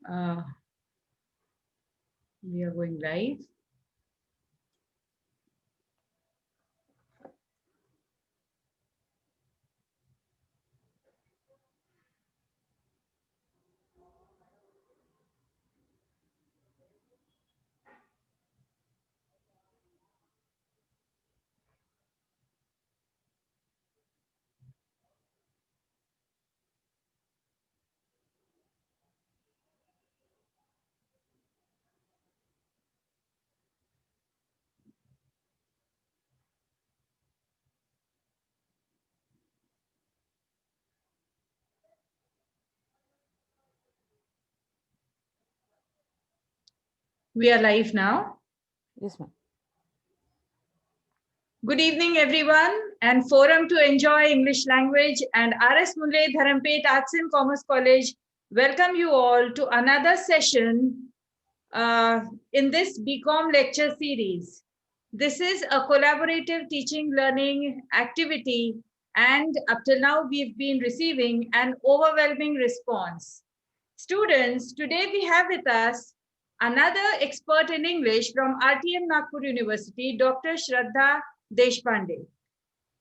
Uh, we are going live. We are live now. Yes, ma'am. Good evening, everyone, and Forum to Enjoy English Language and R.S. Mulay Dharampet Arts and Commerce College welcome you all to another session in this BCom lecture series. This is a collaborative teaching learning activity, and up till now, we've been receiving an overwhelming response. Students, today we have with us another expert in English from RTM Nagpur University, Dr. Shraddha Deshpande.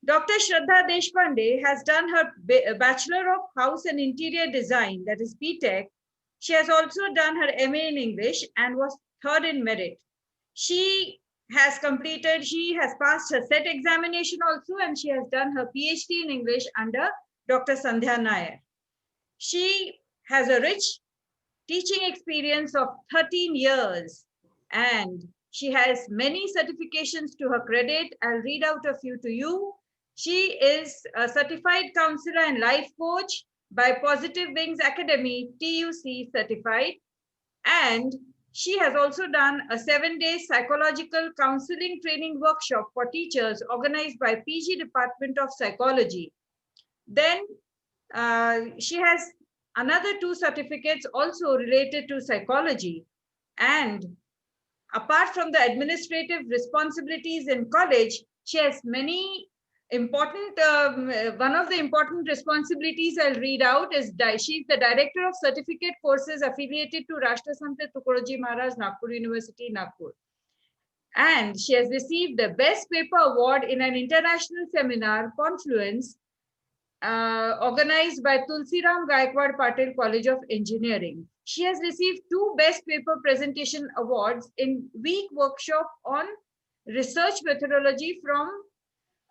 Dr. Shraddha Deshpande has done her Bachelor of House and Interior Design, that is BTech. She has also done her MA in English and was third in merit. She has passed her SET examination also, and she has done her PhD in English under Dr. Sandhya Nair. She has a rich teaching experience of 13 years, and she has many certifications to her credit. I'll read out a few to you. She is a certified counselor and life coach by Positive Wings Academy, TUC certified, and she has also done a 7-day psychological counseling training workshop for teachers organized by PG Department of Psychology. Then she has another 2 certificates also related to psychology. And apart from the administrative responsibilities in college, she has many important, one of the important responsibilities I'll read out is she's the director of certificate courses affiliated to Rashtrasanta Tukaroji Maharaj Nagpur University, Nagpur. And she has received the Best Paper Award in an international seminar, Confluence, organized by Tulsiram Gaikwad Patel College of Engineering. She has received 2 Best Paper Presentation Awards in Week Workshop on Research Methodology from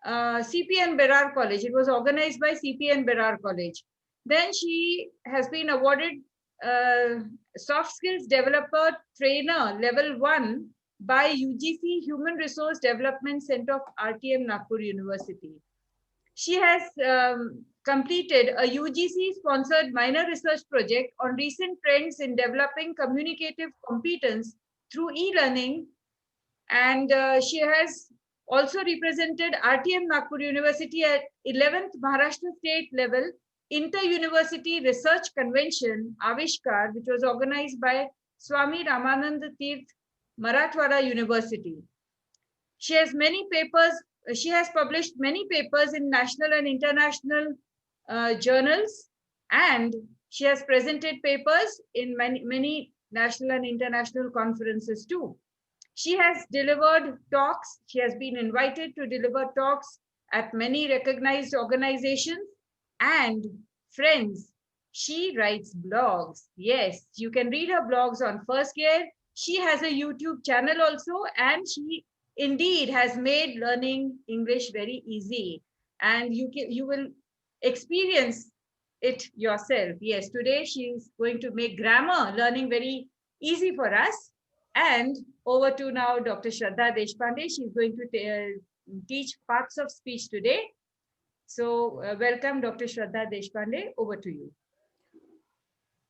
CPN Berar College. It was organized by CPN Berar College. Then she has been awarded Soft Skills Developer Trainer Level 1 by UGC Human Resource Development Center of RTM Nagpur University. She has completed a UGC-sponsored minor research project on recent trends in developing communicative competence through e-learning, and she has also represented RTM Nagpur University at 11th Maharashtra State Level Inter-University Research Convention, Avishkar, which was organized by Swami Ramanand Tirth, Marathwada University. She has many papers. She has published many papers in national and international journals, and she has presented papers in many national and international conferences too. She has delivered talks. She has been invited to deliver talks at many recognized organizations. And friends, she writes blogs. Yes, you can read her blogs on First Gear. She has a YouTube channel also, and she indeed has made learning English very easy. And you will experience it yourself. Yes, today she is going to make grammar learning very easy for us. And over to now Dr. Shraddha Deshpande. She's going to teach parts of speech today. So welcome, Dr. Shraddha Deshpande. Over to you.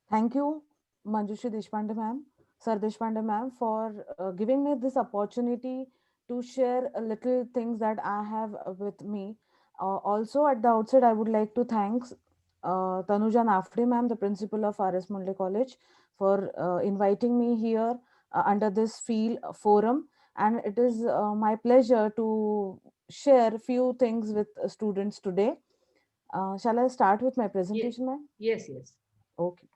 Thank you, Manjushri Deshpande ma'am, Sir Deshpande ma'am, for giving me this opportunity to share a little things that I have with me. Also, at the outset, I would like to thank Tanuja Nafde ma'am, the principal of RS Mundle College, for inviting me here under this field forum. And it is my pleasure to share few things with students today. Shall I start with my Yes, presentation, ma'am? yes, yes. Okay.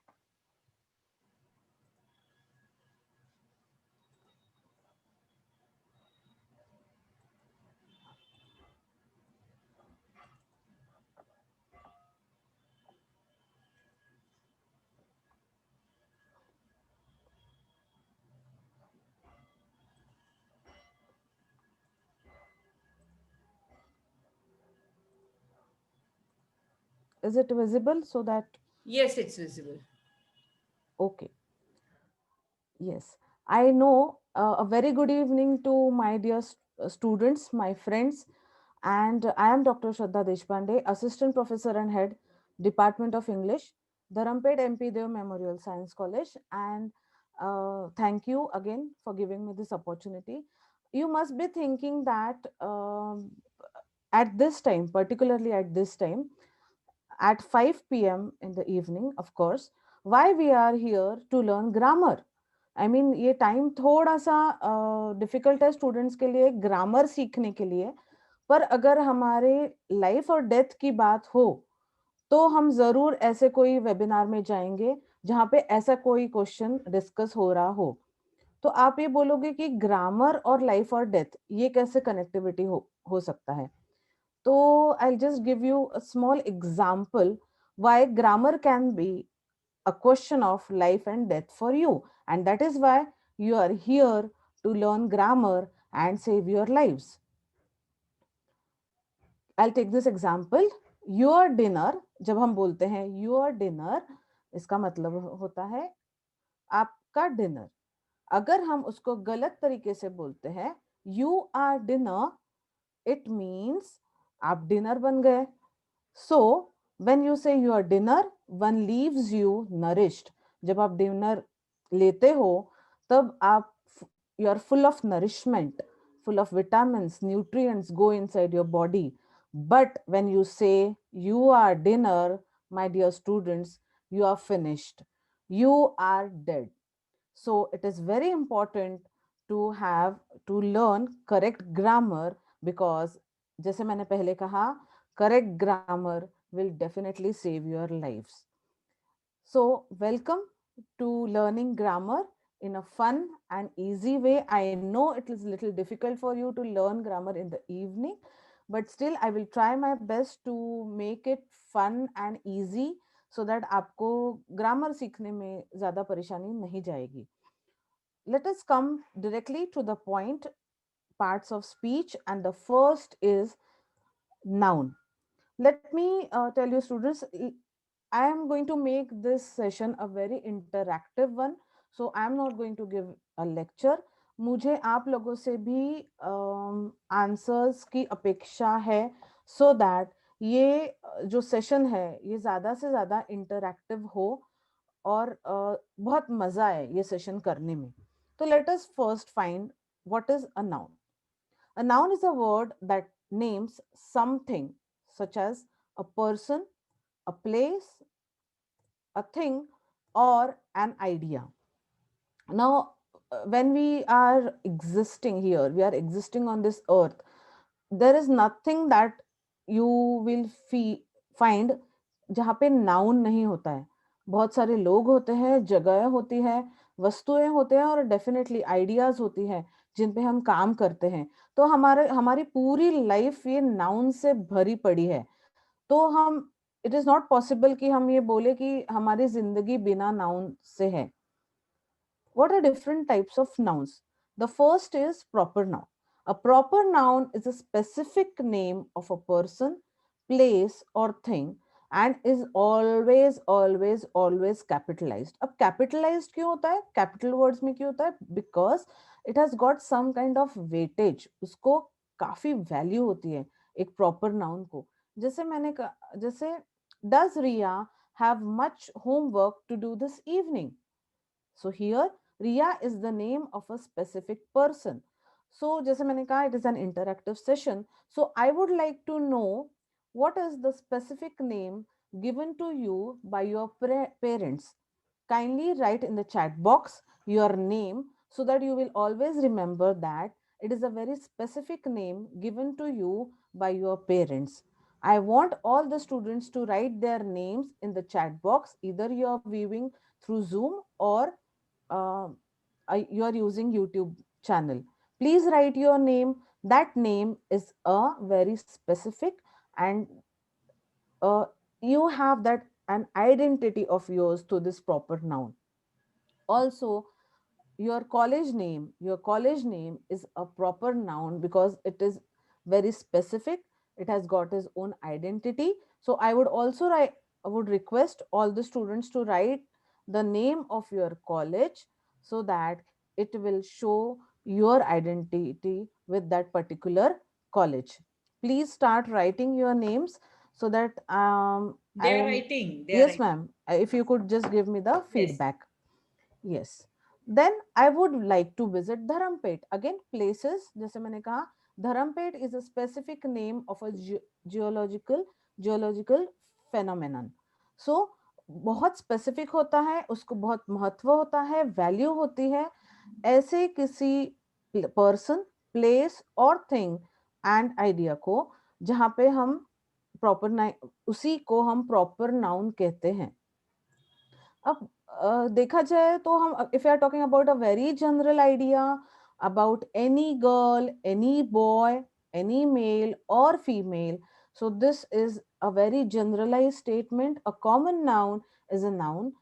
Is it visible so that, Yes, it's visible. okay, yes. I know a very good evening to my dear students, my friends, and I am Dr. Shraddha Deshpande, Assistant Professor and Head, Department of English, Dharampet MP Dev Memorial Science College, and thank you again for giving me this opportunity. You must be thinking that at this time, particularly at this time, at 5 p.m. in the evening, of course, why we are here to learn grammar. I mean, ये time थोड़ा सा difficult है students के लिए grammar सीखने के लिए, पर अगर हमारे लाइफ और डेथ की बात हो तो हम जरूर ऐसे कोई वेबिनार में जाएंगे जहाँ पे ऐसा कोई क्वेश्चन डिस्कस हो रहा हो। तो आप ये बोलोगे कि ग्रामर और लाइफ और डेथ ये कैसे कनेक्टिविटी हो सकता है। So I'll just give you a small example why grammar can be a question of life and death for you. And that is why you are here to learn grammar and save your lives. I'll take this example. Your dinner, जब हम बोलते हैं your dinner, इसका मतलब होता है आपका dinner. अगर हम उसको गलत तरीके से बोलते हैं you are dinner, it means आप डिनर बन गए। So, when you say your dinner, one leaves you nourished. जब आप डिनर लेते हो तब आप you are full of nourishment, full of vitamins, nutrients go inside your body. But when you say you are dinner, my dear students, you are finished. You are dead. So it is very important to have to learn correct grammar because जैसे मैंने पहले कहा correct grammar will definitely save your lives. So welcome to learning grammar in a fun and easy way. I know it is little difficult for you to learn grammar in the evening, but still I will try my best to make it fun and easy so that आपको grammar सीखने में ज़्यादा परेशानी नहीं जाएगी. Let us come directly to the point, parts of speech, and the first is noun. Let me tell you, students, I am going to make this session a very interactive one. So I am not going to give a lecture. मुझे आप लोगों से भी answers की अपेक्षा है so that ये जो सेशन है ये ज़्यादा से ज़्यादा इंटरैक्टिव हो और बहुत मज़ा आए ये सेशन करने में। तो let us first find what is a noun. A noun is a word that names something such as a person, a place, a thing, or an idea. Now, when we are existing here, we are existing on this earth, there is nothing that you will find जहाँ पे noun नहीं होता है। बहुत सारे लोग होते हैं, जगह होती है, वस्तुएं होते हैं और डेफिनेटली आइडियाज होती हैं जिन पे हम काम करते हैं। तो हमारे हमारी पूरी लाइफ ये नाउन से भरी पड़ी है। तो हम इट इज नॉट पॉसिबल कि हम ये बोले कि हमारी जिंदगी बिना नाउन से है। What are different types of nouns? The first is proper noun. A proper noun is a specific name of a person, place, or thing and is always capitalized. अब capitalized क्यों होता है? Capital words में क्यों होता है? Because it has got some kind of weightage. उसको काफी value होती है एक proper noun को। जैसे मैंने जैसे does Riya have much homework to do this evening? So here Riya is the name of a specific person. So जैसे मैंने कहा it is an interactive session. So I would like to know what is the specific name given to you by your parents. Kindly write in the chat box your name so that you will always remember that it is a very specific name given to you by your parents. I want all the students to write their names in the chat box. Either you are viewing through Zoom or uh, you are using YouTube channel. Please write your name. That name is a very specific and uh, you have that an identity of yours to this proper noun. Also, your college name is a proper noun because it is very specific. It has got its own identity. So I would also write, I would request all the students to write the name of your college so that it will show your identity with that particular college. Please start writing your names so that I They are am. writing. They are Yes, writing. ma'am. If you could just give me the Yes. feedback. Yes. Then I would like to visit Dharampet. Again, places, जैसे मैंने कहा, Dharampet is a specific name of a geological phenomenon. So बहुत specific होता है, उसको बहुत महत्व होता है, value होती है. ऐसे किसी person, place और thing and idea को जहाँ पे हम proper उसी को हम proper noun कहते हैं. अब देखा जाए तो हम, if you are talking about a very general idea about any girl, any boy, any male or female, so this is a very generalized statement. A common noun is a noun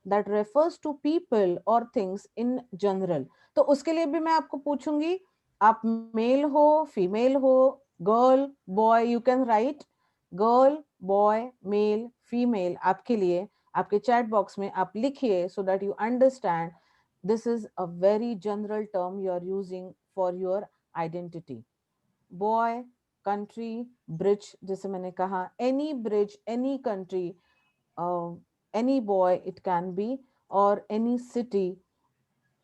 that refers to people or things in general. तो उसके लिए भी मैं आपको पूछूंगी, आप mail हो, female हो, girl, boy, you can write girl, boy, male, female. आपके लिए आपके चैट बॉक्स में आप लिखिए so that you understand this is a very general term you are using for your identity. Boy, country, bridge, जैसे मैंने कहा, any bridge, any country, any boy it can be, और एनी सिटी,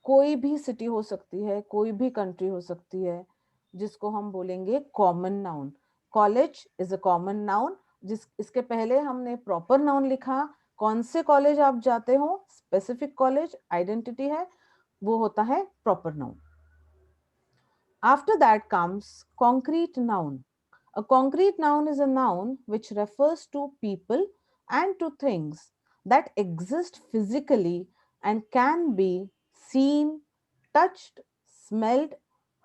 कोई भी city हो सकती है, कोई भी कंट्री हो सकती है, जिसको हम बोलेंगे common noun. College is a common noun. जिस इसके पहले हमने प्रॉपर नाउन लिखा, कौन से कॉलेज आप जाते हो, स्पेसिफिक कॉलेज आइडेंटिटी है, वो होता है proper noun. After that comes concrete noun. A concrete noun is a noun which refers to people and to things that exist physically and can be seen, touched, smelled,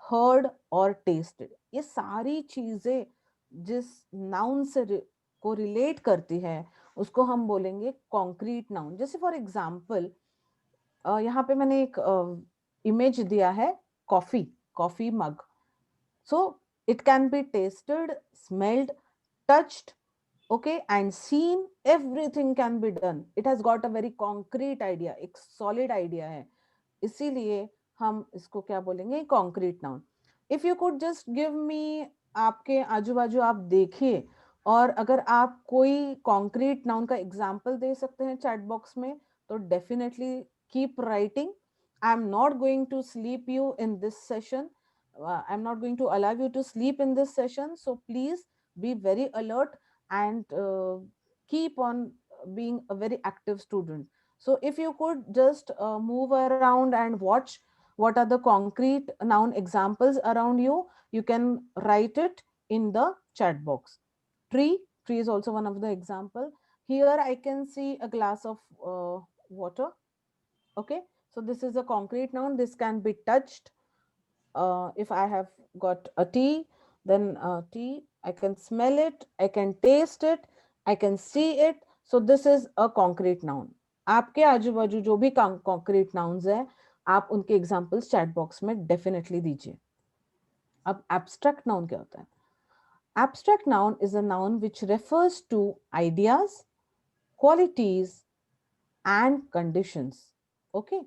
heard or tasted. ये सारी चीजें जिस noun से को relate करती है उसको हम बोलेंगे कॉन्क्रीट नाउन. जैसे फॉर एग्जाम्पल यहाँ पे मैंने एक इमेज दिया है, coffee, coffee mug. So it can be tasted, smelled, touched, okay, and seen. Everything can be done. It has got a very concrete idea, एक solid idea है. इसीलिए हम इसको क्या बोलेंगे, concrete noun. If you could just give me, आपके आजू बाजू आप देखिए, और अगर आप कोई concrete noun का example दे सकते हैं chat box में, तो definitely keep writing. I'm not going to sleep you in this session. I'm not going to allow you to sleep in this session. So please be very alert and keep on being a very active student. So if you could just move around and watch what are the concrete noun examples around you, you can write it in the chat box. Tree, tree is also one of the example. Here I can see a glass of water. Okay, so this is a concrete noun. This can be touched. If I have got a tea, then tea, I can smell it, I can taste it, I can see it. So this is a concrete noun. आपके आजू बाजू जो भी concrete nouns है, आप उनके examples chat box में definitely दीजिए. अब abstract noun क्या होता है? Abstract noun is a noun which refers to ideas, qualities, and conditions. Okay,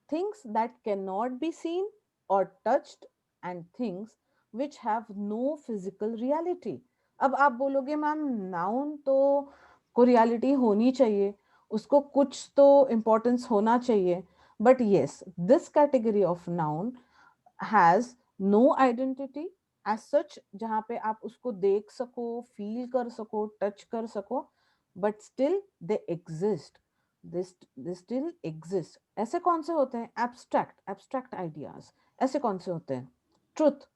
things that cannot be seen or touched and things which have no physical reality. अब आप बोलोगे ma'am noun तो को reality होनी चाहिए, उसको कुछ तो इम्पोर्टेंस होना चाहिए, but yes this category of noun has no identity as such, जहाँ पे आप उसको देख सको, फील कर सको, टच कर सको, but still they exist. they still exist. ऐसे कौन से होते हैं? Abstract ideas. ऐसे कौन से होते हैं? Truth,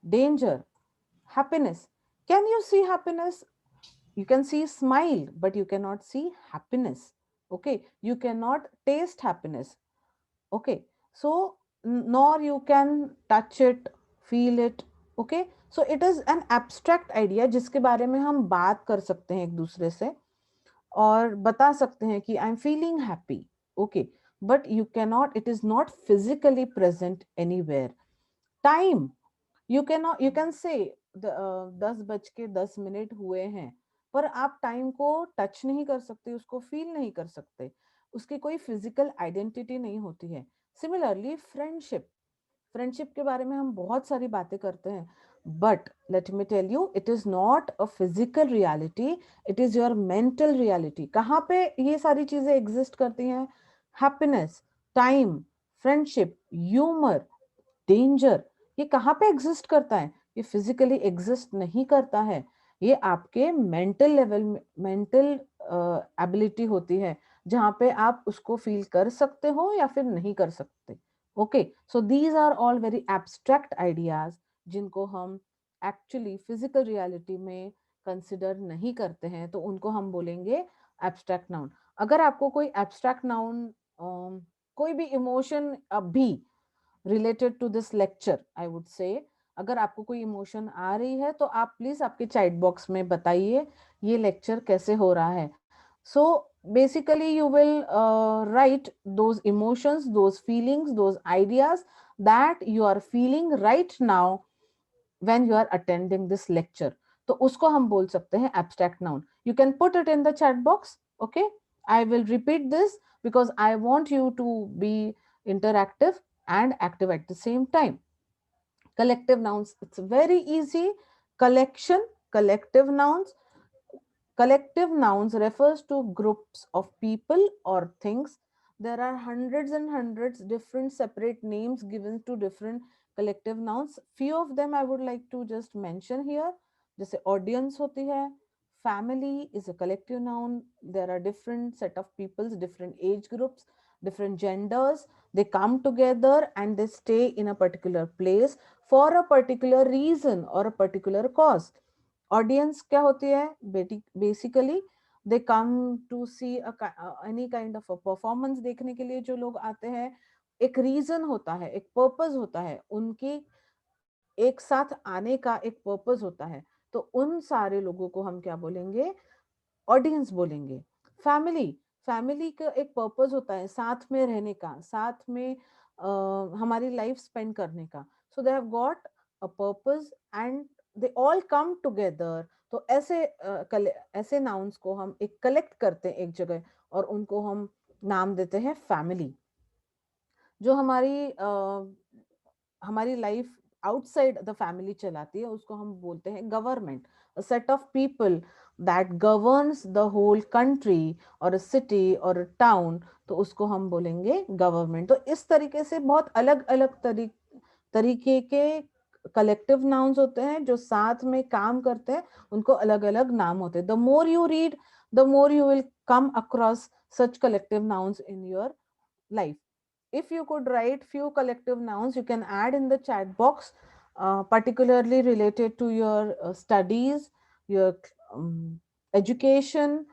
danger, happiness. Can you see happiness? You can see smile, but you cannot see happiness. Okay, you cannot taste happiness. Okay, so nor you can touch it, feel it. Okay, so it is an abstract idea जिसके बारे में हम बात कर सकते हैं एक दूसरे से और बता सकते हैं कि I am feeling happy. Okay, but you cannot, it is not physically present anywhere. Time, you can से 10 बज के 10 मिनट हुए हैं, पर आप टाइम को टच नहीं कर सकते, उसको फील नहीं कर सकते, उसकी कोई फिजिकल आइडेंटिटी नहीं होती है। सिमिलरली फ्रेंडशिप, फ्रेंडशिप के बारे में हम बहुत सारी बातें करते हैं, but let me tell you, it is not a physical reality, it is your mental reality. कहाँ पे ये सारी चीजें एग्जिस्ट करती हैं? Happiness, time, friendship, humour, danger, ये कहाँ पे एग्जिस्ट करता है? ये फिजिकली एग्जिस्ट नहीं करता है, ये आपके मेंटल लेवल में, मेंटल एबिलिटी होती है, जहाँ पे आप उसको फील कर सकते हो या फिर नहीं कर सकते। Okay, so these are all very abstract ideas, जिनको हम एक्चुअली फिजिकल रियलिटी में कंसिडर नहीं करते हैं, तो उनको हम बोलेंगे एब्स्ट्रैक्ट नाउन। अगर आपको कोई एब्स्ट्रैक्ट नाउन, कोई भी इमोशन अभी related to this lecture, I would say, अगर आपको कोई इमोशन आ रही है तो आप प्लीज आपके चैट बॉक्स में बताइए ये लेक्चर कैसे हो रहा है। So basically you will write those emotions, those feelings, those ideas that you are feeling right now when you are attending this lecture, तो उसको हम बोल सकते हैं abstract noun. You can put it in the chat box. Okay, I will repeat this because I want you to be interactive and active at the same time. Collective nouns, it's very easy. Collection, collective nouns. Collective nouns refers to groups of people or things. There are hundreds and hundreds different separate names given to different collective nouns. Few of them I would like to just mention here. जैसे audience होती है, family is a collective noun. There are different set of peoples, different age groups, different genders. They come together and they stay in a particular place for a particular reason or a particular cause. Audience क्या होती है? Basically they come to see any kind of a performance, देखने के लिए जो लोग आते हैं, एक रीजन होता है, एक पर्पस होता है, उनकी एक साथ आने का एक पर्पस होता है, तो उन सारे लोगों को हम क्या बोलेंगे? ऑडियंस बोलेंगे। फैमिली, फैमिली का एक पर्पस होता है साथ में रहने का, साथ में हमारी लाइफ स्पेंड करने का। So they have got a purpose and they all come together. तो ऐसे ऐसे नाउन्स को हम एक कलेक्ट करते हैं एक जगह और उनको हम नाम देते हैं फैमिली। जो हमारी लाइफ आउटसाइड द फैमिली चलाती है, उसको हम बोलते हैं government. A set of people that governs the whole country और अ सिटी और अ टाउन, तो उसको हम बोलेंगे गवर्नमेंट। तो इस तरीके से बहुत अलग अलग तरीके के कलेक्टिव नाउन्स होते हैं जो साथ में काम करते हैं, उनको अलग अलग नाम होते हैं। The more you read, the more you will come across such collective nouns in your life. If you could write few collective nouns, you can add in the chat box, particularly related to your studies, your education,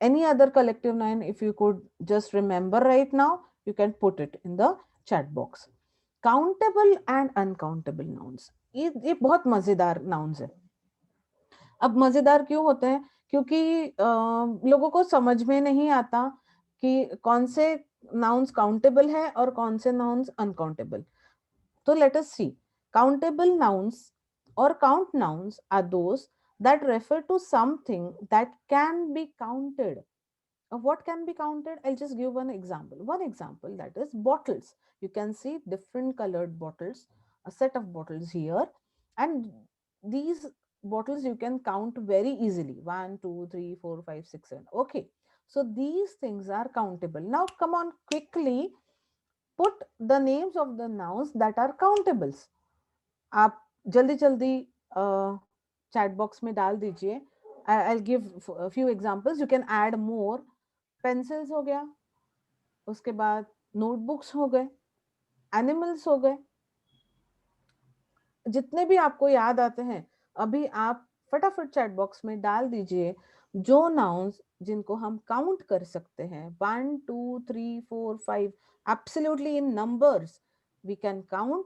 any other collective noun. If you could just remember right now, you can put it in the chat box. Countable and uncountable nouns, ये बहुत मजेदार nouns है। अब मजेदार क्यों होते हैं? क्योंकि लोगों को समझ में नहीं आता कि कौन से nouns countable है और कौन से nouns uncountable। तो let us see. Countable nouns or count nouns are those that refer to something that can be counted. What can be counted? I'll just give one example. One example, that is bottles. You can see different colored bottles, a set of bottles here, and these bottles you can count very easily. 1, 2, 3, 4, 5, 6, 7. Okay, so these things are countable. Now come on, quickly put the names of the nouns that are countables. आप जल्दी जल्दी chat box में डाल दीजिए। I'll give a few examples. You can add more. Pencils हो गया, उसके बाद नोटबुक्स हो गए, एनिमल्स हो गए, जितने भी आपको याद आते हैं अभी आप फटाफट चैट बॉक्स में डाल दीजिए। जो नाउन्स जिनको हम काउंट कर सकते हैं, 1, 2, 3, 4, 5, absolutely in numbers we can count,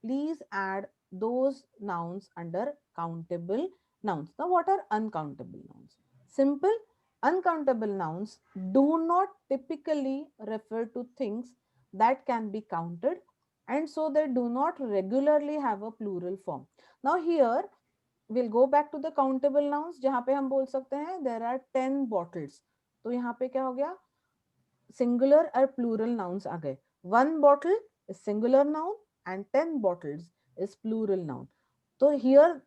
please add those nouns under countable nouns. Now what are uncountable nouns? Simple. Uncountable nouns do not typically refer to things that can be counted, and so they do not regularly have a plural form. Now here we'll go back to the countable nouns जहाँ पे हम बोल सकते हैं there are 10 bottles. तो यहाँ पे क्या हो गया, singular और plural nouns आ गए. One bottle is singular noun and 10 bottles is plural noun. So here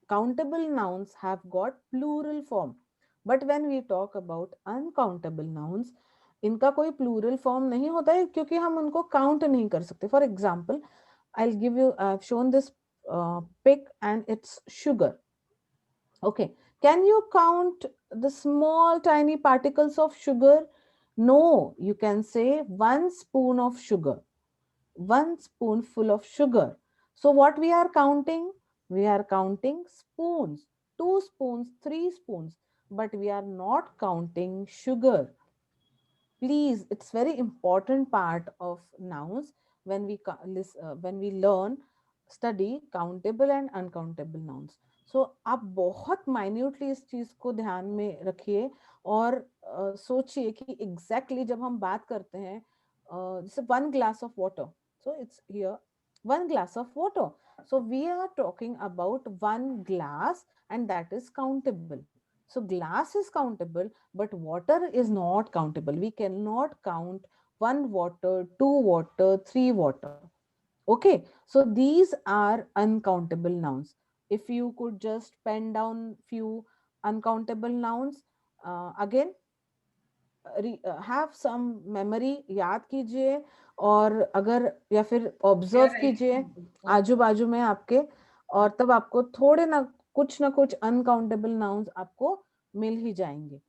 countable nouns have got plural form. But when we talk about uncountable nouns, इनका कोई plural form नहीं होता है क्योंकि हम उनको count नहीं कर सकते. For example, I'll give you, I've shown this pic and it's sugar. Okay. Can you count the small tiny particles of sugar? No, you can say 1 spoon of sugar, 1 spoonful of sugar. So what we are counting? We are counting spoons, 2 spoons, 3 spoons, but we are not counting sugar. Please, it's very important part of nouns when when we learn study countable and uncountable nouns. So आप बहुत minutely इस चीज को ध्यान में रखिए और सोचिए कि exactly जब हम बात करते हैं जैसे 1 glass of water, so it's here 1 glass of water, so we are talking about 1 glass and that is countable. So glass is countable, but water is not countable. We cannot count 1 water, 2 water, 3 water. Okay, so these are uncountable nouns. If you could just pen down few uncountable nouns, again, have some memory, याद कीजिए और अगर या फिर observe कीजिए आजू बाजू में आपके, और तब आपको थोड़े ना कुछ अनकाउंटेबल नाउन्स आपको मिल ही जाएंगे.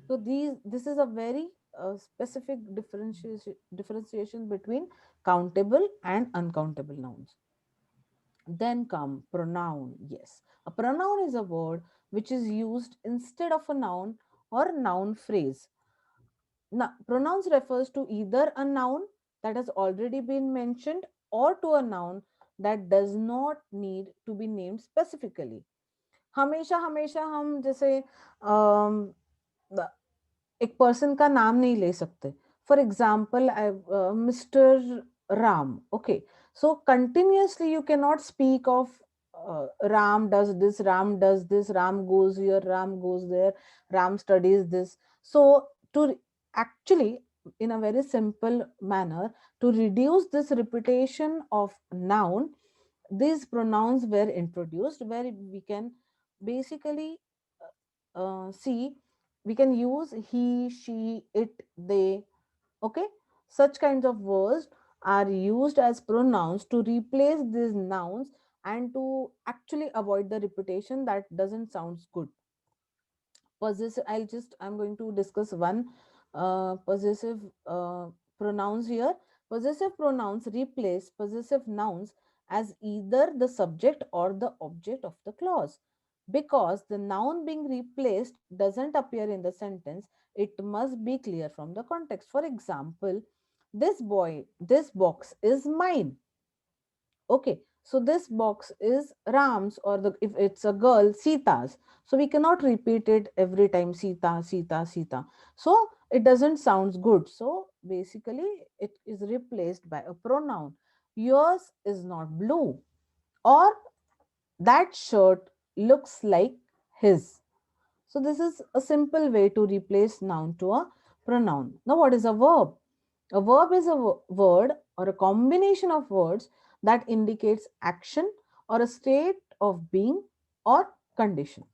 So this is a very specific differentiation between countable and uncountable nouns. Then come pronoun. Yes, a pronoun is a word which is used instead of a noun or noun phrase. Now, pronouns refers to either a noun that has already been mentioned or to a noun that does not need to be named specifically. हमेशा हमेशा हम जैसे एक person का नाम नहीं ले सकते. For example mister Ram. Okay, so continuously you can not speak of ram does this, ram does this, ram goes here, ram goes there, ram studies this. So to actually, in a very simple manner, to reduce this repetition of noun, these pronouns were introduced where we can basically see, we can use he, she, it, they. Okay, such kinds of words are used as pronouns to replace these nouns and to actually avoid the repetition that doesn't sound good. Possessive, I'm going to discuss one possessive pronouns here. Possessive pronouns replace possessive nouns as either the subject or the object of the clause. Because the noun being replaced doesn't appear in the sentence, it must be clear from the context. For example, this box is mine. Okay, so this box is Ram's, or if it's a girl, Sita's. So we cannot repeat it every time, Sita, Sita, Sita. So it doesn't sound good. So basically it is replaced by a pronoun. Yours is not blue, or that shirt looks like his. So this is a simple way to replace noun to a pronoun. Now what is a verb? A verb is a word or a combination of words that indicates action or a state of being or condition.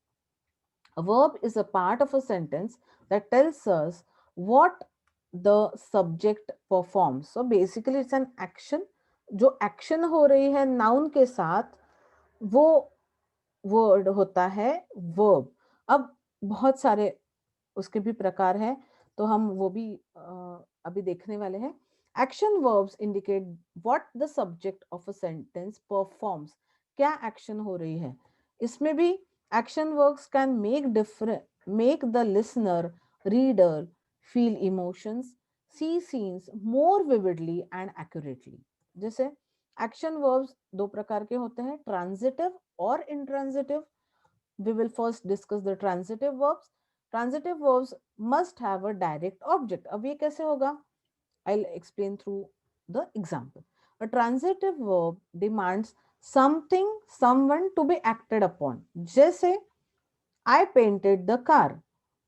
A verb is a part of a sentence that tells us what the subject performs. So basically it's an action. जो action हो रही है noun के साथ, वो word होता है verb. अब बहुत सारे उसके भी प्रकार हैं, तो हम वो भी अभी देखने वाले हैं. Action verbs indicate what the subject of a sentence performs. क्या action हो रही है. इसमें भी action verbs can make the listener, reader feel emotions, see scenes more vividly and accurately. जैसे action verbs दो प्रकार के होते हैं, transitive और intransitive. We will first discuss the transitive verbs. Transitive verbs must have a direct object. अब ये कैसे होगा? I'll explain through the example. A transitive verb demands something, someone to be acted upon. जैसे I painted the car.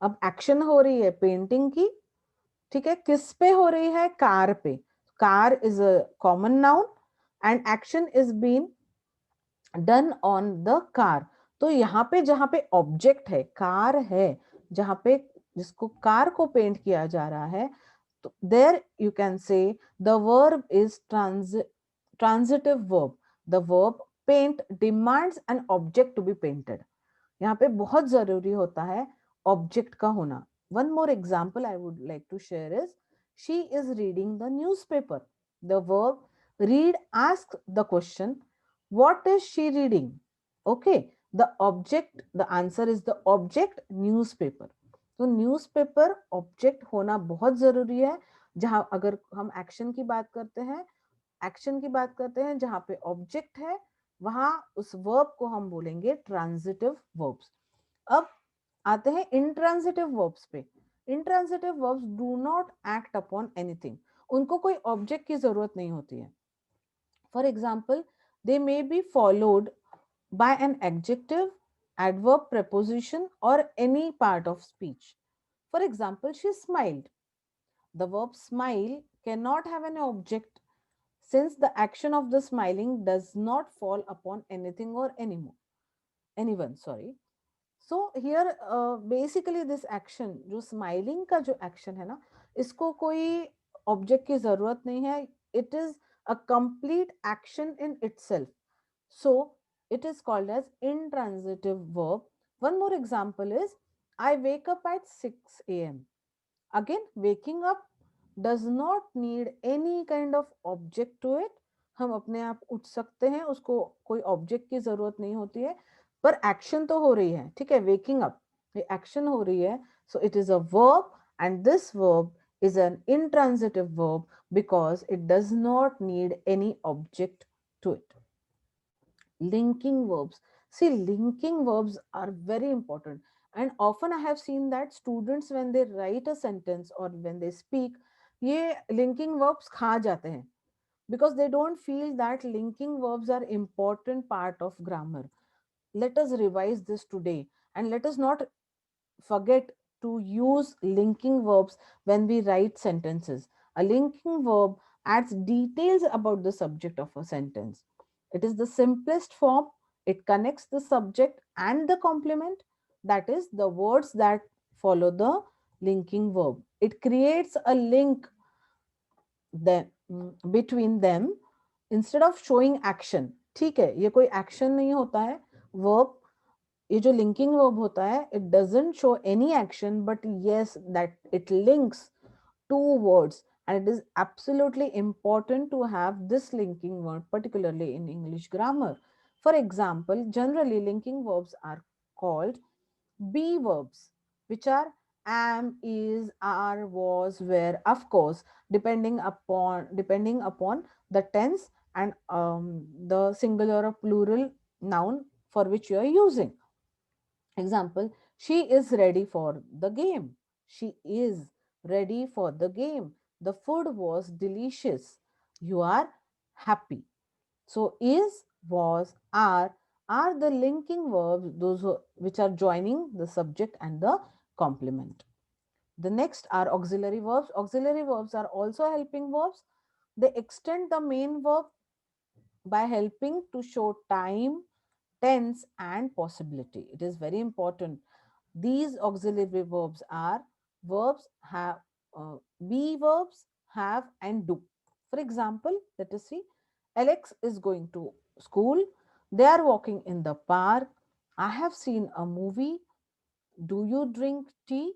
अब action हो रही है painting की, ठीक है, किस पे हो रही है? कार पे. Car is a common noun and action is been done on the car. तो यहाँ पे जहाँ पे ऑब्जेक्ट है, कार है, जहाँ पे जिसको कार को पेंट किया जा रहा है, तो there you can say the verb is transitive verb. The verb paint demands an object to be painted. यहाँ पे बहुत जरूरी होता है ऑब्जेक्ट का होना. One more example I would like to share is she is reading the newspaper. The verb read asks the question, what is she reading? Okay, the object, the answer is the object newspaper. तो newspaper object होना बहुत जरूरी है. जहां अगर हम action की बात करते हैं, जहां पे ऑब्जेक्ट है, वहां उस वर्ब को हम बोलेंगे ट्रांजिटिव वर्ब्स. अब आते हैं इंट्रांजिटिव वर्ब्स पे. Intransitive verbs do not act upon anything. उनको कोई ऑब्जेक्ट की जरूरत नहीं होती है. For example, they may be followed by an adjective, adverb, preposition, or any part of speech. For example, she smiled. The verb smile cannot have an object since the action of the smiling does not fall upon anything or anyone. Sorry. So here basically this action, जो smiling का जो action है ना, इसको कोई object की जरूरत नहीं है. It is a complete action in itself. So it is called as intransitive verb. One more example is I wake up at 6 a.m. Again, waking up does not need any kind of object to it. हम अपने आप उठ सकते हैं, उसको कोई object की जरूरत नहीं होती है, पर एक्शन तो हो रही है. ठीक है, वेकिंग अप, ये एक्शन हो रही है. सो it is a verb and this verb is an intransitive verb because it does not need any object to it. Linking verbs. See, linking verbs are very important. And often I have seen that students, when they write a sentence or when they speak, ये linking verbs खा जाते हैं because they don't feel that linking verbs are important part of grammar. Let us revise this today and let us not forget to use linking verbs when we write sentences. A linking verb adds details about the subject of a sentence. It is the simplest form. It connects the subject and the complement, that is, the words that follow the linking verb. It creates a link between them instead of showing action. ठीक है, ये कोई action नहीं होता है. Verb, ये जो linking verb होता है, it doesn't show any action, but yes, that it links two words, and it is absolutely important to have this linking word, particularly in English grammar. For example, generally linking verbs are called be verbs, which are am, is, are, was, were, of course, depending upon the tense and the singular or plural noun for which you are using. Example, she is ready for the game. She is ready for the game. The food was delicious. You are happy. So is, was, are the linking verbs, those which are joining the subject and the complement. The next are auxiliary verbs. Auxiliary verbs are also helping verbs. They extend the main verb by helping to show time, tense, and possibility. It is very important. These auxiliary verbs are verbs have, be verbs, have, and do. For example, let us see. Alex is going to school. They are walking in the park. I have seen a movie. Do you drink tea?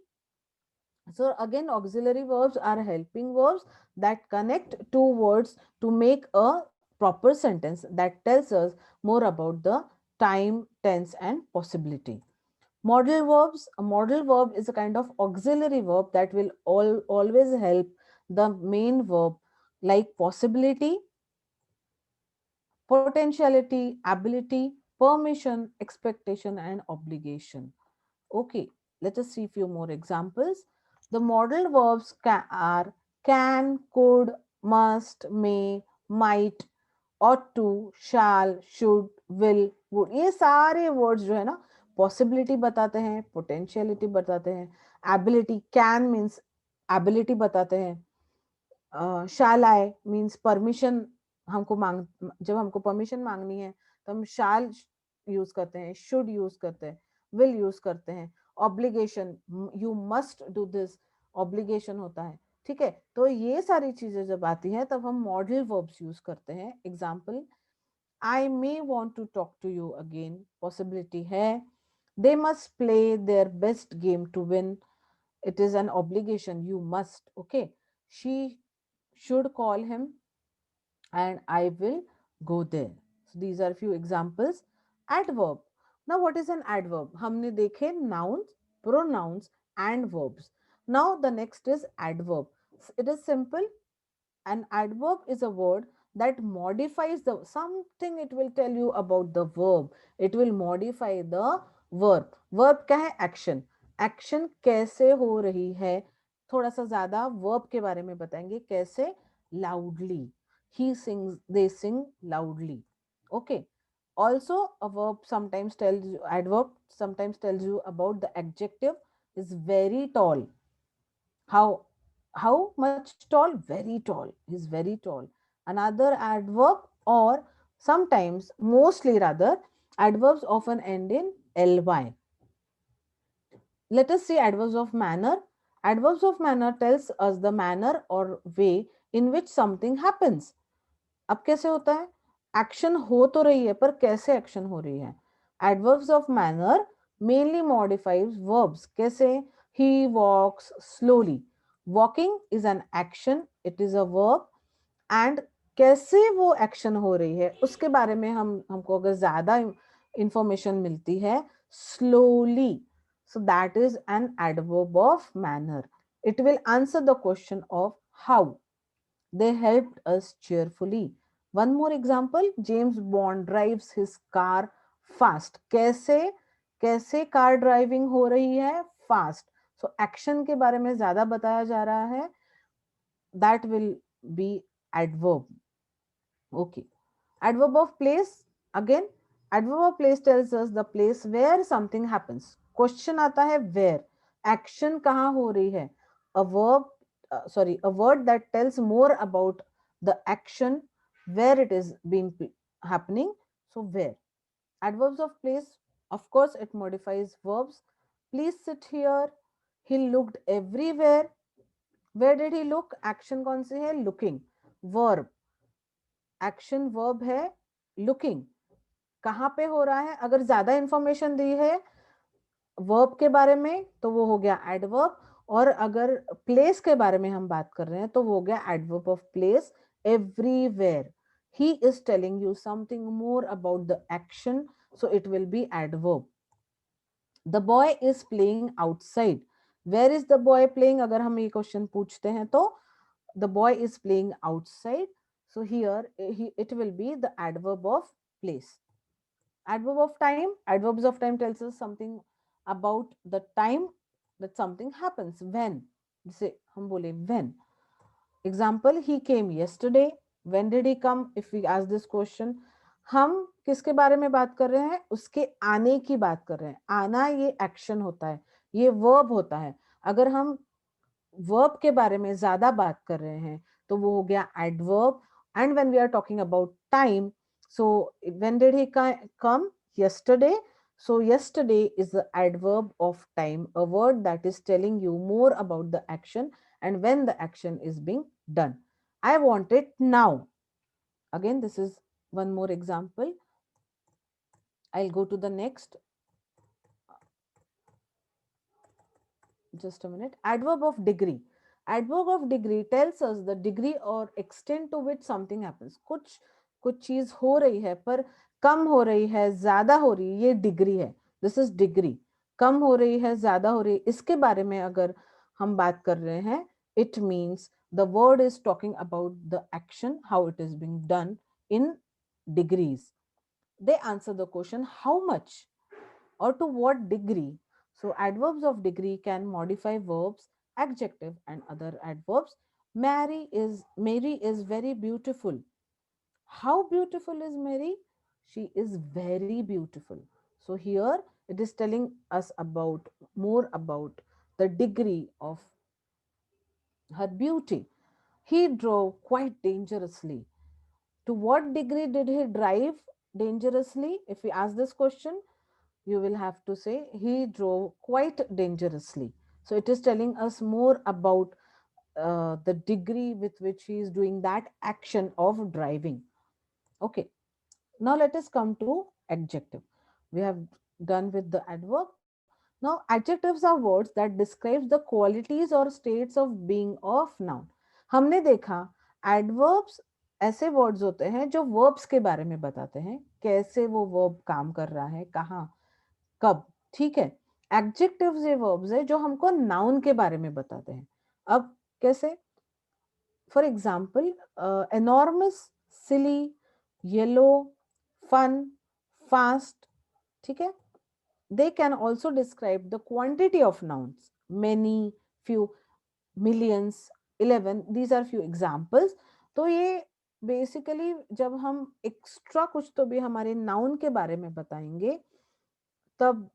So again, auxiliary verbs are helping verbs that connect two words to make a proper sentence that tells us more about the time, tense, and possibility. Modal verbs. A modal verb is a kind of auxiliary verb that will always help the main verb, like possibility, potentiality, ability, permission, expectation, and obligation. Okay, let us see a few more examples. The modal verbs are can, could, must, may, might, ought to, shall, should, will, would, ये सारे words जो है ना possibility बताते हैं, potentiality बताते हैं, ability, can means ability बताते हैं, शाल आए मीन्स परमिशन, हमको मांग जब हमको परमिशन मांगनी है तो हम शाल यूज करते हैं, शुड यूज करते हैं, विल यूज करते हैं, obligation, you must do this, obligation होता है, ठीक है। तो ये सारी चीजें जब आती हैं तब हम मॉडल वर्ब्स यूज करते हैं। Example, I may want to talk to you again, possibility है। They must play their best game to win, it is an obligation, you must, okay, she should call him and I will go there. So these are few examples. Adverb, now what is an adverb? हमने देखे nouns, pronouns and verbs. Now the next is adverb. It is simple. An adverb is a word that modifies the something, it will tell you about the verb, it will modify the verb. Verb क्या है? Action. Action कैसे हो रही है, थोड़ा सा ज्यादा verb के बारे में बताएंगे, कैसे? Loudly, he sings, they sing loudly, okay. Also a verb sometimes tells you, adverb sometimes tells you about the adjective, is very tall. How much tall? Very tall, he's very tall. Another adverb, or sometimes, mostly rather, adverbs often end in ly. Let us see adverbs of manner. Adverbs of manner tells us the manner or way in which something happens. अब कैसे होता है? Action हो तो रही है पर कैसे एक्शन हो रही है? Adverbs of manner mainly modifies verbs, कैसे? He walks slowly, walking is an action, it is a verb, and कैसे वो एक्शन हो रही है उसके बारे में हमको अगर ज्यादा इंफॉर्मेशन मिलती है, slowly, so that is an adverb of manner. It will answer the question of how. They helped us cheerfully. One more example, James Bond drives his car fast. कैसे? कैसे कार ड्राइविंग हो रही है? Fast. So action के बारे में ज्यादा बताया जा रहा है, that will be adverb. Okay. Adverb of place, again, adverb of place tells us the place where something happens. Question आता है where, action कहाँ हो रही है? A verb, a word that tells more about the action, where it is being happening. So where. Adverbs of place, of course, it modifies verbs. Please sit here. He looked everywhere. Where did he look? Action कौन सी है? Looking. Verb. Action verb है looking, कहाँ पे हो रहा है? अगर ज्यादा इंफॉर्मेशन दी है वर्ब के बारे में तो वो हो गया एडवर्ब, और अगर प्लेस के बारे में हम बात कर रहे हैं तो वो हो गया adverb of place, everywhere. He is telling you something more about the action, so it will be adverb. The boy is playing outside. Where is the boy playing? अगर हम ये क्वेश्चन पूछते हैं तो the boy is playing outside. So here it will be the adverb of place. Adverb of time. Adverbs of time tells us something about the time that something happens. When. जैसे हम बोले when. Example, he came yesterday. When did he come? If we ask this question, हम किसके बारे में बात कर रहे हैं? उसके आने की बात कर रहे हैं. आना ये एक्शन होता है, ये वर्ब होता है. अगर हम वर्ब के बारे में ज्यादा बात कर रहे हैं तो वो हो गया adverb. And when we are talking about time, so when did he come? Yesterday. So yesterday is the adverb of time, a word that is telling you more about the action and when the action is being done. I want it now. Again, this is one more example. I'll go to the next. Just a minute. Adverb of degree. Adverb of degree tells us the degree or extent to which something happens. कुछ चीज हो रही है पर कम हो रही है, ज्यादा हो रही है, ये डिग्री है. This is degree. कम हो रही है, ज्यादा हो रही है, इसके बारे में अगर हम बात कर रहे हैं, it means the word is talking about the action, how it is being done in degrees. They answer the question how much or to what degree. So adverbs of degree can modify verbs, adjective and other adverbs. Mary is very beautiful. How beautiful is Mary? She is very beautiful. So here it is telling us about more about the degree of her beauty. He drove quite dangerously. To what degree did he drive dangerously? If we ask this question, you will have to say he drove quite dangerously. So it is telling us more about the degree with which he is doing that action of driving. Okay, now let us come to adjective. We have done with the adverb. Now adjectives are words that describes the qualities or states of being of noun. हमने देखा adverbs ऐसे words होते हैं जो verbs के बारे में बताते हैं, कैसे वो verb काम कर रहा है, कहाँ, कब, ठीक है. Adjectives ये verbs है जो हमको noun के बारे में बताते हैं. अब कैसे? For example, enormous, silly, yellow, fun, fast, ठीक है. They can also describe the quantity of nouns, many, few, millions, 11. These are few examples. तो ये बेसिकली जब हम एक्स्ट्रा कुछ तो भी हमारे नाउन के बारे में बताएंगे तब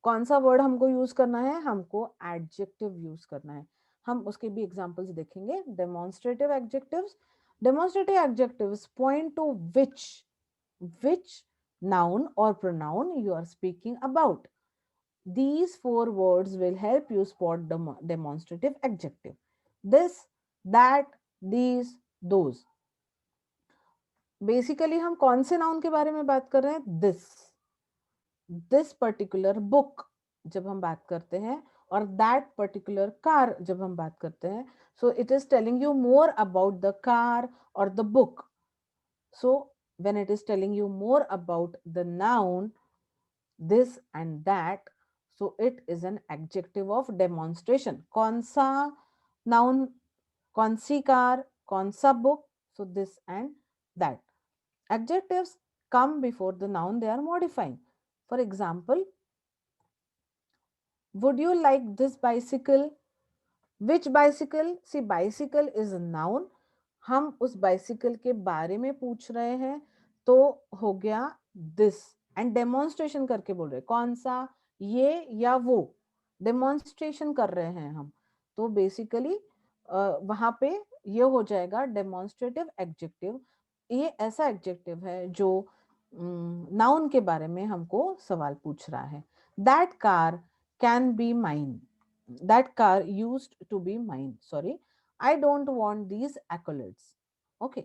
कौन सा वर्ड हमको यूज करना है, हमको एडजेक्टिव यूज करना है. हम उसके भी एग्जांपल्स देखेंगे. Demonstrative adjectives. Demonstrative adjectives point two which noun or pronoun you are speaking about. These four words will help you spot the demonstrative adjective. This, that, these, those. Basically हम कौन से noun के बारे में बात कर रहे हैं? दिस पर्टिकुलर बुक जब हम बात करते हैं और दैट पर्टिकुलर कार जब हम बात करते हैं. So it is telling you more about the car और the book. So when it is telling you more about the noun this and that, so it is an adjective of demonstration. कौन सा noun, कौन सी car, कौन सा book, so this and that. Adjectives come before the noun they are modifying. For example, would you like this bicycle? Which bicycle? See, bicycle is a noun. हम उस bicycle के बारे में पूछ रहे हैं तो हो गया दिस. एंड डेमोन्स्ट्रेशन करके बोल रहे कौन सा, ये या वो, डेमोन्स्ट्रेशन कर रहे हैं हम. तो बेसिकली वहां पे ये हो जाएगा डेमोन्स्ट्रेटिव एडजेक्टिव. ये ऐसा एडजेक्टिव है जो नाउन के बारे में हमको सवाल पूछ रहा है. That car can be mine. That car used to be mine. Sorry, I don't want these accolades. Okay.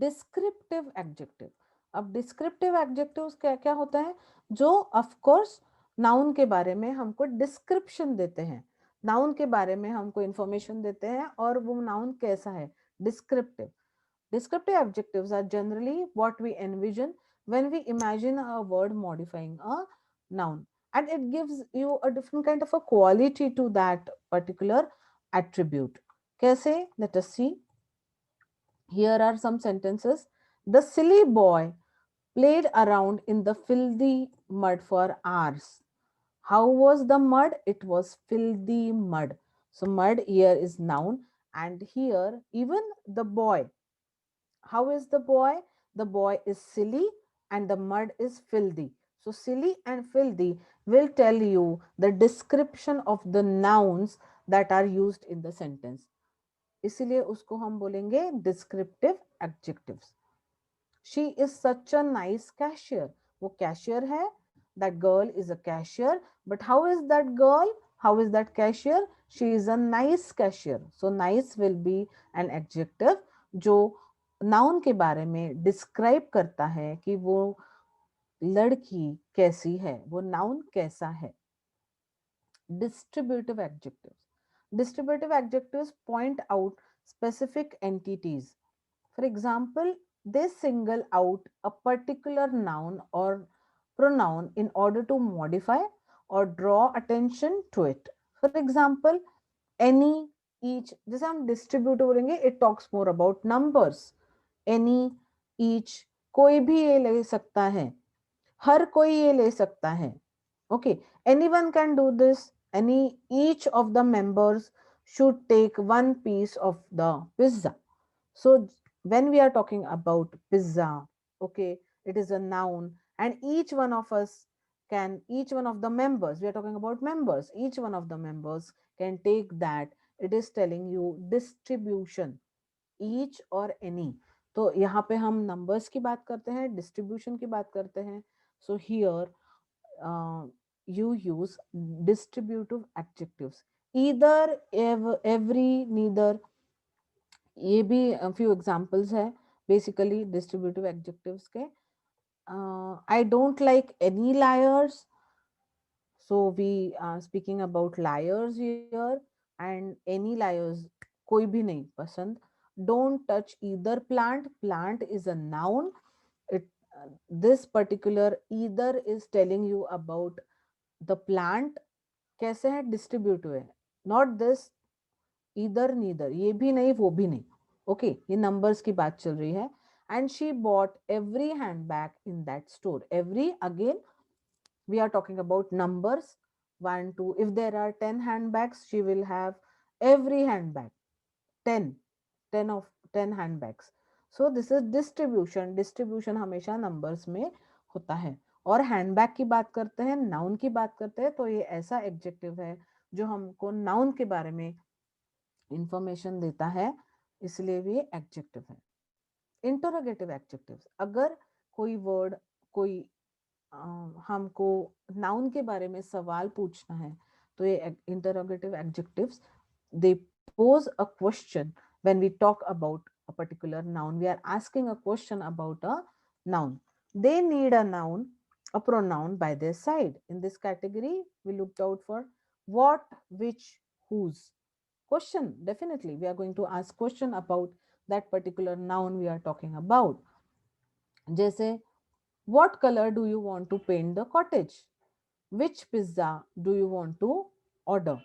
Descriptive adjective. अब descriptive adjectives क्या क्या होता है? जो of course noun के बारे में हमको description देते हैं, noun के बारे में हमको information देते हैं और वो noun कैसा है, descriptive. Descriptive adjectives are generally what we envision when we imagine a word modifying a noun, and it gives you a different kind of a quality to that particular attribute. Kaise? Let us see. Here are some sentences. The silly boy played around in the filthy mud for hours. How was the mud? It was filthy mud. So mud here is noun, and here even the boy. How is the boy? The boy is silly and the mud is filthy. So silly and filthy will tell you the description of the nouns that are used in the sentence. इसलिए उसको हम बोलेंगे descriptive adjectives. She is such a nice cashier. वो cashier है. That girl is a cashier. But how is that girl? How is that cashier? She is a nice cashier. So nice will be an adjective जो noun के बारे में describe करता है कि वो लड़की कैसी है, वो नाउन कैसा है. Distributive adjectives. Distributive adjectives point out specific entities. For example, they single out a particular noun or pronoun in order to modify or draw attention to it. For example, any, each. जैसे हम distributive बोलेंगे, it talks more about numbers. Any, each, कोई भी ये ले सकता है, हर कोई ये ले सकता है. Okay, anyone can do this. Each of the members should take one piece of the pizza. So when we are talking about pizza, okay, it is a noun, and each one of us can, each one of the members, we are talking about members, each one of the members can take that. It is telling you distribution, each और any. तो यहाँ पे हम numbers की बात करते हैं, distribution की बात करते हैं. So here you use distributive adjectives, either, every, neither. ये भी few examples है basically distributive adjectives के. I don't like any liars. So we are speaking about liars here, and any liars कोई भी नहीं पसंद. Don't touch either plant. Plant is a noun. It this particular either is telling you about the plant. कैसे है, distributive है. Not this, either, neither. ये भी नहीं वो भी नहीं. Okay, ये numbers की बात चल रही है. And she bought every handbag in that store. Every, again, we are talking about numbers. 1, 2. If there are 10 handbags, she will have every handbag. 10. 10 handbags. So this is distribution. Distribution हमेशा numbers में होता है. और handbag की बात करते हैं, noun की बात करते हैं, तो ये ऐसा adjective है जो हमको noun के बारे में information देता है, इसलिए भी adjective है. Interrogative adjectives. अगर कोई word, कोई हमको नाउन के बारे में सवाल पूछना है, तो ये interrogative adjectives, they pose a question. When we talk about a particular noun, we are asking a question about a noun. They need a noun, a pronoun by their side. In this category, we looked out for what, which, whose. Question, definitely we are going to ask question about that particular noun we are talking about. जैसे, what color do you want to paint the cottage? Which pizza do you want to order?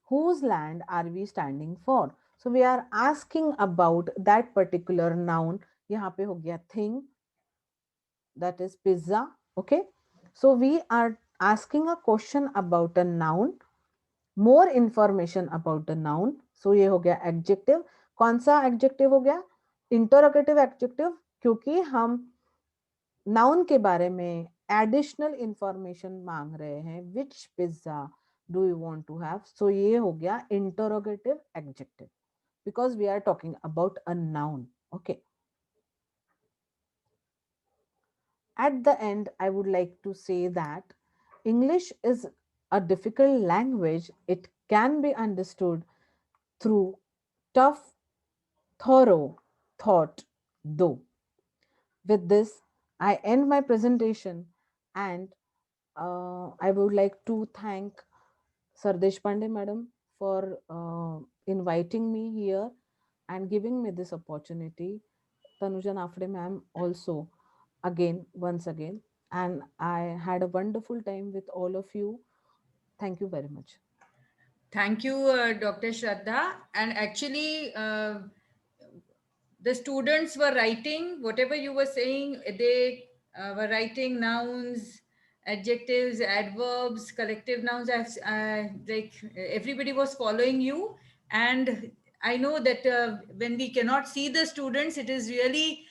Whose land are we standing for? So we are asking about that particular noun. यहाँ पे हो गया thing, that is pizza. Okay, so we are asking a question about a noun, more information about the noun. So ये हो गया adjective. कौन सा adjective हो गया? Interrogative adjective, क्योंकि हम नाउन के बारे में एडिशनल इंफॉर्मेशन मांग रहे हैं. Which pizza do you want to have? So ये हो गया interrogative adjective, because we are talking about a noun. Okay, at the end I would like to say that English is a difficult language. It can be understood through tough, thorough thought, though. With this, I end my presentation, and I would like to thank Sir Deshpande madam for inviting me here and giving me this opportunity. Tanuja Nafde ma'am also, again, once again. And I had a wonderful time with all of you. Thank you very much. Thank you, Dr. Shraddha. And actually, the students were writing whatever you were saying. They were writing nouns, adjectives, adverbs, collective nouns. Like everybody was following you, and I know that when we cannot see the students, it is really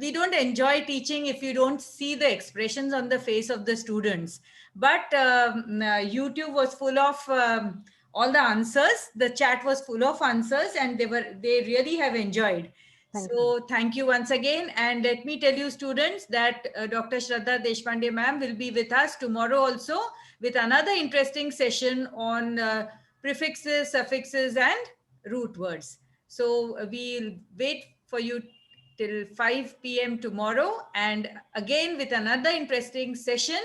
we don't enjoy teaching if you don't see the expressions on the face of the students. But YouTube was full of all the answers. The chat was full of answers, and they really have enjoyed. Thank So thank you once again. And let me tell you, students, that Dr. Shraddha Deshpande ma'am will be with us tomorrow also with another interesting session on prefixes, suffixes, and root words. So we'll wait for you till 5 p.m. tomorrow. And again, with another interesting session,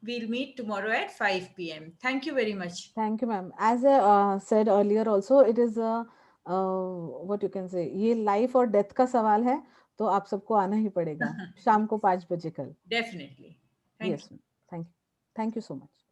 we'll meet tomorrow at 5 p.m. Thank you very much. Thank you, ma'am. As I said earlier also, it is a what you can say, ये life और death का सवाल है, तो आप सबको आना ही पड़ेगा शाम को 5 बजे कल. Definitely. Thank you. Yes, thank you. Thank you so much.